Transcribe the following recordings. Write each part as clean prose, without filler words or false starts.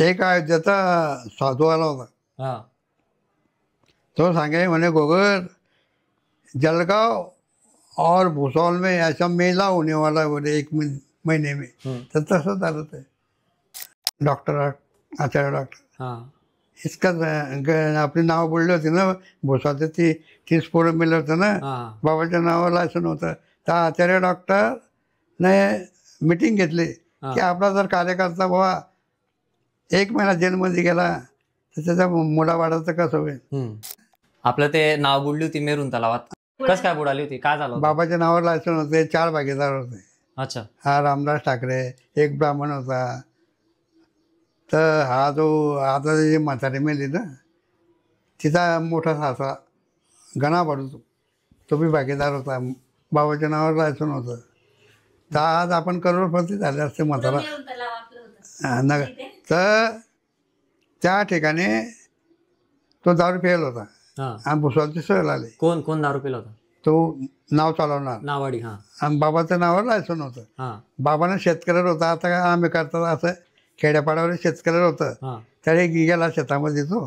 एक अयोध्याचा साधू आला होता. हा. तो सांगे म्हणे गोगर जलगांव और भूसौल में ऐसा मेला होने वाला है बोले 1 महीने में. तर तसं झालं ते. डॉक्टर आचार्य डॉक्टर हा. इसका आपली नाव बोलले होते ना भोसाचे 30 पोरं मिळलं होतं ना. हा. बाबाच्या नावावर लायसन होतं. तर आचार्य डॉक्टरने मिटिंग घेतली की आपला जर कार्यकर्ता बाबा 1 महिना जेलमध्ये गेला तर त्याच्या मुलाबाळाचं कसं होईल. आपलं ते नाव बुडली होती मेरून तलावात. कस काय बुडाली होती, काय झालं होतं? बाबाच्या नावावर लायसन होते. 4 भागीदार होते. अच्छा. हा रामदास ठाकरे, एक ब्राह्मण होता. तर हा जो आता जी म्हातारी मेली ना तिचा मोठा सासरा गणा पडतो तो बी भागीदार होता. बाबाच्या नावावर लायसन होतं. तर आज आपण करोडपती झाले असते म्हातारा. तर त्या ठिकाणी तो दारू प्यायला होता आणि भुसावळची सहल आली. कोण कोण दारू पिला होता? तो नाव चालवणार नावाडी. हा. आणि बाबाच्या नावावर लायसन होतं. बाबानं शेतकऱ्यावर होता. आता काय आम्ही करतात असं खेड्यापाड्यावर शेतकऱ्यावर होतं. त्याने गेला शेतामध्ये तो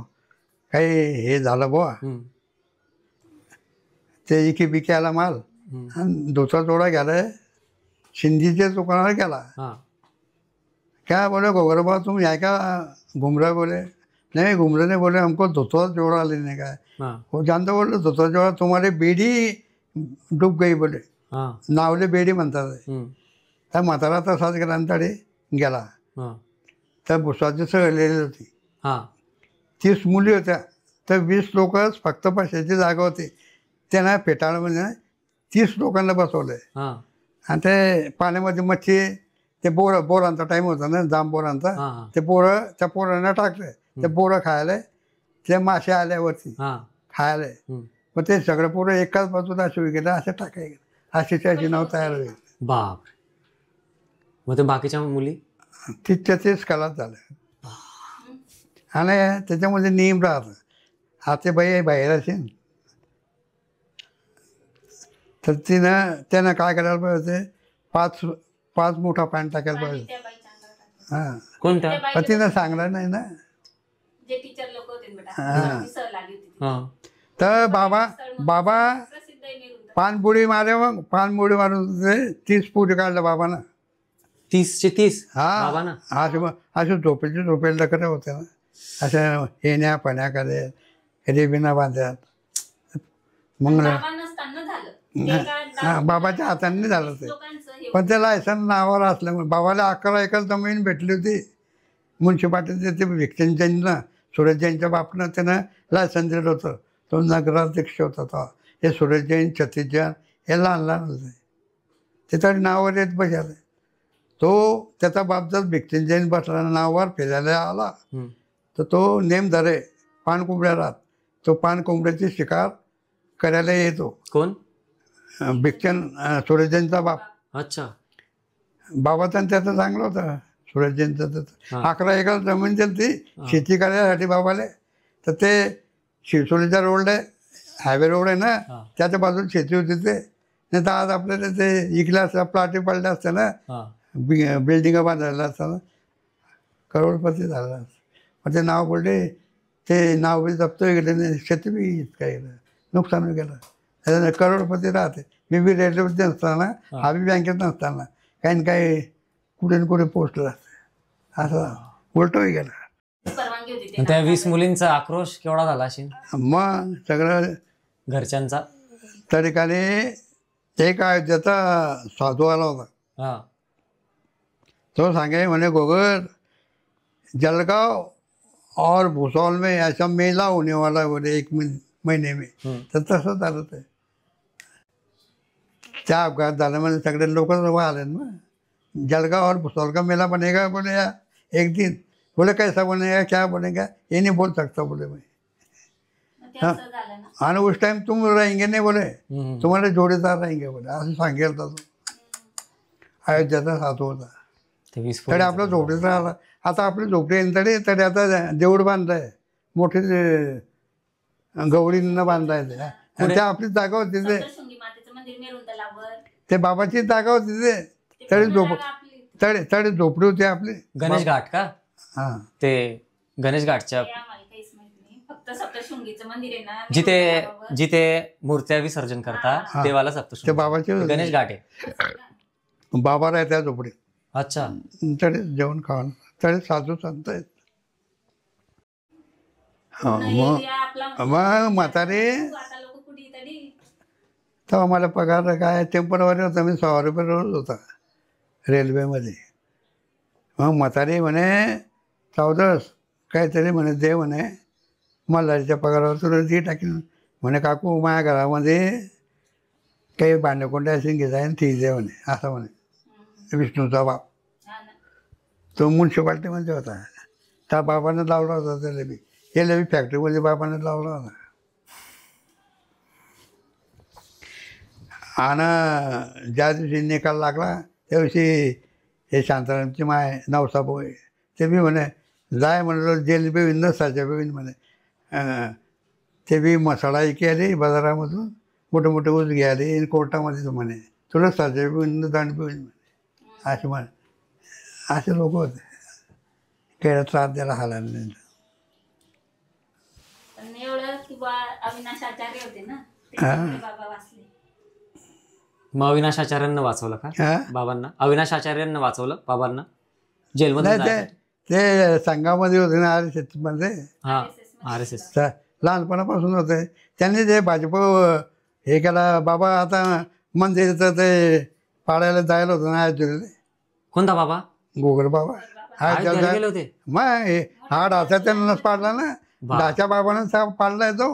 काही हे झालं बुवा ते इकी बिकी आला माल आणि दुसरा जोडा गेला शिंदीच्या दुकानावर गेला. क्या बोले गोबर बाबा तुम यहाँ का घूम रहे बोले. नहीं घूम रहे नहीं बोले हमको धोता जोड़ा लेने का है. वो जानते बोले धोता जोड़ा तुम्हारी बेड़ी डूब गई बोले. नावले बेडी म्हणतात. त्या म्हातारा तसाच गेला गेला. तर भुसाची सहलेली होती. 30 मुली होत्या. तर 20 लोकच फक्त पैशाची जागा होती. त्यांना फेटाळमध्ये 30 लोकांना बसवलंय. आणि ते पाण्यामध्ये मच्छी ते बोरांचा टाईम होता ना जांब बोरांचा. ते बोरं त्या पोरांना टाकले. ते बोरं खायला ते मासे आल्यावरती खायला. मग ते सगळं पोरं एकाच बाजूला असे गेलं असं टाकाय अशी त्याची नाव तयार होईल. बाप. मग ते बाकीच्या मुली तेच कलाच झालं. आणि त्याच्यामध्ये नियम राहतं. हाते बाई बाहेर असेल तर त्यानं काय करायला पाहिजे 5 मोठा पाणी टाकायला पाहिजे. हां कोणत्या? पण तिनं सांगणार नाही ना. तर बाबा पानपुडी मारे मग पानपुडी मारून 30 पुडी काढलं बाबानं. 30चे 30. हा असे झोपेला करे होते ना. असं येण्या पण्या करे रेबिना बांधतात. मग बाबाच्या हाताने झालं ते. पण ते लायसन नावावर असल्यामुळे बाबाला 11 एकर जमीन भेटली होती म्युन्सिपाल्टीचे. ते भिक्षण जैनला सुरेश जैनच्या बापनं त्यानं लायसन दिलं होतं. तो नगराध्यक्ष होता तो. हे सुरेश जैन सतीश जैन हे लहान होते. ते तरी नावावर येत बजाले. तो त्याचा बाप जर भिक्षण जैन बसला नावावर फिरायला आला तर तो नेम धरे पानकोंबड्या राहत. तो पानकोंबड्याची शिकार करायला येतो. कोण? भिक्षण सुरेश जैनचा बाप. अच्छा. बाबाचा त्याचं चांगलं होतं सुरेश जैनचं. त्याचं 11 एकर जमीन दिली ती शेती करायसाठी बाबाला. तर ते शिरसोलीच्या रोडला हायवे रोड आहे ना त्याच्या बाजूला शेती होती. ते नाही तर आज आपल्याला ते इकल्या असतं प्लाटी पडल्या असत्या ना बिल्डिंग बांधायला असताना करोडपती झाला. मग ते नाव बोलले ते नाव बी जप्त गेले नाही. शेती बी इतका गेलं नुकसान गेलं. त्याच्यानं करोडपती राहते. मी बी रेल्वेमध्ये नसताना हा बी बँकेत नसताना काही ना काही कुठे ना कुठे पोस्ट राहते. असं उलटही गेलं. त्या 20 मुलींचा आक्रोश केवढा झाला असेल मग सगळं घरच्यांचा. त्या ठिकाणी एक अयोध्याचा साधू आला होता. तो सांगे म्हणे गोगर जलगांव और भूसौल में ऐसा मेला होने वाला है बोले 1 महीने में. तर तसं झालं ते. त्या अपघात झाला म्हणजे सगळे लोक आले ना. जलगांव और भूसौल का मेला बनेगा बोले या एक दिन. बोले कैसा बनेगा क्या बनेगा ये नहीं बोल सकता बोले मैं. हाँ आणि उस टाइम तुम रहेंगे नहीं बोले तुम्हारे जोडीदार रहेंगे बोले असं सांगेल तो. अयोध्याचा साधू होता. तरी आपला झोपडीचा आला. आता आपली झोपडी तरी आता देऊळ बांधलंय मोठे गवळींना बांधायचं. आणि त्या आपली जागा होती ते बाबाची जागा होती. ते तरी झोपडी होती आपली. गणेश घाट का? हां ते गणेश घाटच्या ते आम्हाला काहीच माहित नाही. फक्त सप्तशृंगीचं मंदिर आहे ना, जिथे जिथे मूर्त्या विसर्जन करता हा. देवाला ते सप्तशृंगी बाबाचे गणेश घाट आहे. बाबा राहत्या झोपडीत अच्छा. तरी जेवण खावण तरी साधू संत आहेत. मग म्हातारे आता लोक कुठे तरी तेव्हा मला पगार काय टेम्परवारी होता, मी 100 रुपये रोज होता रेल्वेमध्ये. मग म्हातारी म्हणे चौदस काहीतरी म्हणे दे म्हणे मल्हारीच्या पगारावर तुला ती टाकीन म्हणे. काकू माझ्या घरामध्ये काही भांडेकोंडे असेल घेता आणि ती दे म्हणे असं म्हणे. विष्णूचा बाप तो म्युन्सिपाल्टीमध्ये होता. त्या बाबानं लावला होता त्याला बी याला बी फॅक्टरीमध्ये बाबानं लावला होता. आणि ज्या दिवशी निकाल लागला त्या दिवशी हे शांतारामची माय नवसाबोय ते बी म्हणे जाय म्हणलं जेल बी विन नसाच्या बी विन म्हणे. ते बी मसाला केली बाजारामधून मोठे मोठे ऊस घ्यायले कोर्टामध्ये म्हणे तुला साच्या बी विन दंड बी होईन म्हणे. असे म्हणे असे लोक होते. काही त्रास द्यायला हाला नाही. पण एवढं किंवा अविनाश आचार्य होते ना, त्याच्यामुळे बाबा वाचले. मग अविनाश आचार्यांना वाचवलं का हां बाबांना? अविनाश आचार्यांना वाचवलं बाबांना जेलमध्ये नाही ते जायचं? ते संघामध्ये होते ना RSS मध्ये. हा RSS. लहानपणापासून होते. त्यांनी ते भाजप हे केला. बाबा आता मंदिराचं ते पाडायला जायला होतं ना अयोध्येला. कोणता बाबा? गोगर बाबा अयोध्येला गेले होते. मग हे हा डाचा त्यांनाच पाडला ना. डाच्या बाबानं पाडलाय तो.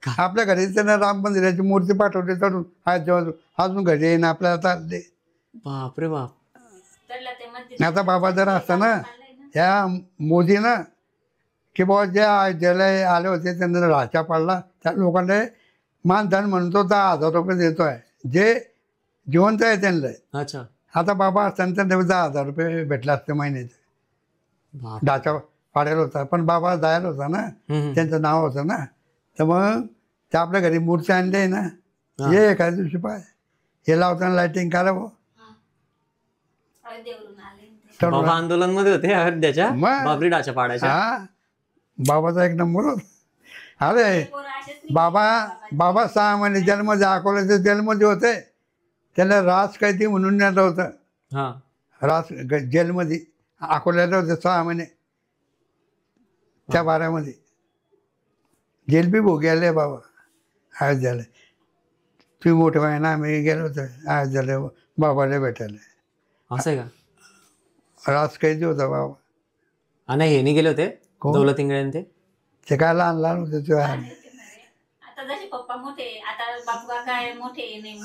आपल्या घरी त्यानं राम मंदिराची मूर्ती पाठवली चढून अजून घरी येईन आपल्याला चालले. बापरे बाप. आता बाबा जर असता ना ह्या मोदीनं की बाबा जे अयोध्येला आले होते त्यांना राचा पाडला त्या लोकांना मानधन म्हणून तो 10,000 रुपये देतो आहे जे जिवंत आहे त्यांना. अच्छा. आता बाबा असताना त्यांना 10,000 रुपये भेटले असते महिन्याचे. डाचा पाडायला होता पण बाबा जायला होता ना त्यांचं नाव होतं ना. तर मग ते आपल्या घरी मूर्ती आणली आहे ना हे एखाद्या दिवशी पाय हे लावताना लायटिंग करावं. बाबा आंदोलन मध्ये होते अयोध्याच्या मग. बाबरी डाच्या पाडायच्या. हा बाबाचा एक नंबर होता. अरे बाबा 6 महिने जेलमध्ये अकोल्याच्या जेलमध्ये होते. त्याला रास कैदी म्हणून नेलं होतं. हा रास जेलमध्ये अकोल्याला होते 6 महिने. त्या बाऱ्यामध्ये जेल बी भोग्याले बाबा अयोध्याला. तुम्ही मोठे व्हाय ना आम्ही गेलो होतो अयोध्याला बाबाला भेटायला. असं आहे का? रास कैदी होता बाबा. नाही हे नाही गेले होते कोण? दौलत इंगळे ते काय लहान लहान होते ते. आता जसे पप्पा मोठे आता बापू काय मोठे नाही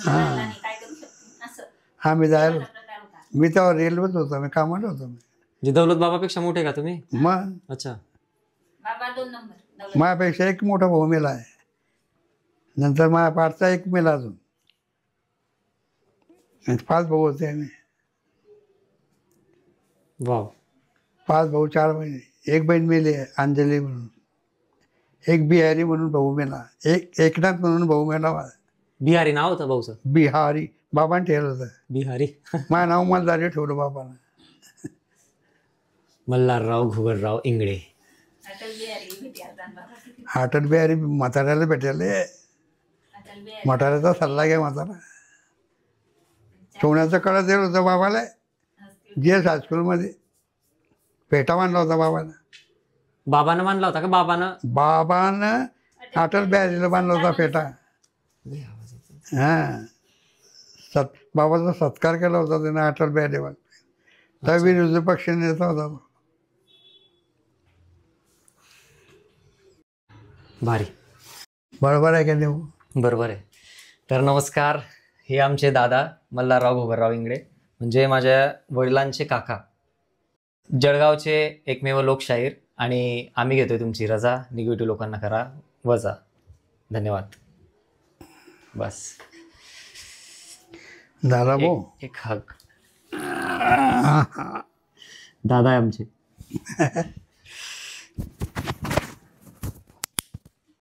काय करू शकतो असं. आम्ही जायला प्रकार होता. मी तेव्हा रेल्वेत होतो मी कामाला होतो मी. जे दौलत बाबापेक्षा मोठे का तुम्ही? मग अच्छा. बाबा 2 नंबर. माझ्यापेक्षा एक मोठा भाऊ मेला आहे. नंतर माझ्या पाठचा एक मेला अजून. 5 भाऊ होते आम्ही. वाव. 5 भाऊ 4 बहिणी. एक बहीण मेली आहे अंजली म्हणून. एक बिहारी म्हणून भाऊ मेला. एक एकनाथ म्हणून भाऊ मेला. बिहारी नाव होतं भाऊचं? बिहारी बाबांनी ठेवलं होतं. बिहारी. माझं नाव मल्हारी ठेवलं बाबानं. मल्हारराव घुगरराव इंगळे. अटल बिहारी म्हाताऱ्याला भेटायला. म्हाताऱ्याचा सल्ला घ्या म्हातारा. सोन्याचा कळा दिलं होतं बाबाला GS हायस्कूलमध्ये. पेटा बांधला होता बाबानं. बाबानं मानला होता का? बाबानं अटल बिहारीला बांधला होता पेटा. हां बाबाचा सत्कार केला होता त्यानं अटल बिहारी वाजपेयी. त्या विरोधी पक्ष नेता होता तो. भारी. बरोबर आहे का नाही? बरोबर आहे. तर नमस्कार, हे आमचे दादा मल्हारराव घुगरराव इंगळे म्हणजे माझ्या वडिलांचे काका, जळगावचे एकमेव लोकशाहीर. आणि आम्ही घेतोय तुमची रजा. निगेटिव्ह लोकांना करा वजा. धन्यवाद. बस झाला भाऊ. एक हग. दादा आहे आमचे.